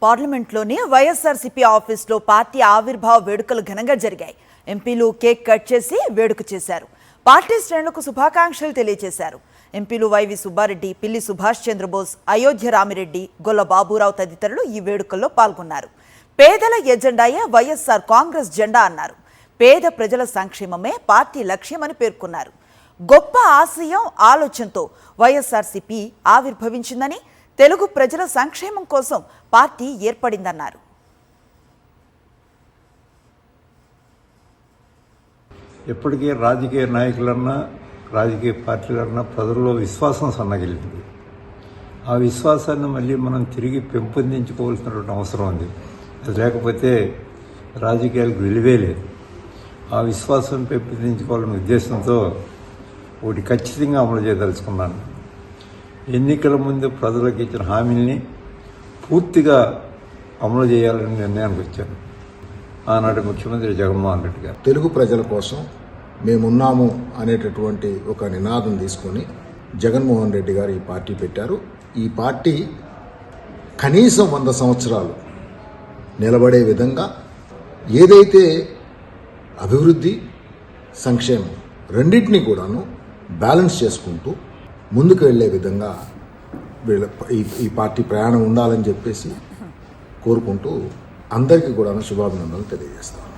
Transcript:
పార్లమెంట్లోని వైఎస్ఆర్సీపీ ఆఫీస్లో పార్టీ ఆవిర్భావ వేడుకలు ఘనంగా జరిగాయి. ఎంపీలు కేక్ కట్ చేసి వేడుక చేశారు. పార్టీ శ్రేణులకు శుభాకాంక్షలు తెలియజేశారు. ఎంపీలు వైవి సుబ్బారెడ్డి, పిల్లి సుభాష్ చంద్రబోస్, అయోధ్య రామిరెడ్డి, గొల్ల బాబురావు తదితరులు ఈ వేడుకల్లో పాల్గొన్నారు. పేదల ఎజెండాయే వైఎస్ఆర్ కాంగ్రెస్ జెండా అన్నారు. పేద ప్రజల సంక్షేమమే పార్టీ లక్ష్యమని పేర్కొన్నారు. గొప్ప ఆశయం, ఆలోచనతో వైఎస్ఆర్సీపీ ఆవిర్భవించిందని, తెలుగు ప్రజల సంక్షేమం కోసం పార్టీ ఏర్పడిందన్నారు. ఎప్పటికీ రాజకీయ నాయకులన్నా రాజకీయ పార్టీలన్నా ప్రజల్లో విశ్వాసం సన్నగిలింది. ఆ విశ్వాసాన్ని మళ్ళీ మనం తిరిగి పెంపొందించుకోవాల్సినటువంటి అవసరం ఉంది. అది లేకపోతే రాజకీయాలకు విలువే లేదు. ఆ విశ్వాసం పెంపొందించుకోవాలనే ఉద్దేశంతో ఒకటి ఖచ్చితంగా అమలు చేయదలుచుకున్నాను. ఎన్నికల ముందు ప్రజలకు ఇచ్చిన హామీల్ని పూర్తిగా అమలు చేయాలని నిర్ణయానికి వచ్చాను. ఆనాటి ముఖ్యమంత్రి జగన్మోహన్ రెడ్డి గారు తెలుగు ప్రజల కోసం మేమున్నాము అనేటటువంటి ఒక నినాదం తీసుకొని జగన్మోహన్ రెడ్డి గారు ఈ పార్టీ పెట్టారు. ఈ పార్టీ కనీసం 100 సంవత్సరాలు నిలబడే విధంగా ఏదైతే అభివృద్ధి, సంక్షేమం రెండింటినీ కూడాను బ్యాలెన్స్ చేసుకుంటూ ముందుకు వెళ్లే విధంగా ఈ పార్టీ ప్రయాణం ఉండాలని చెప్పేసి కోరుకుంటూ అందరికీ కూడా శుభాభినందనలు తెలియజేస్తాను.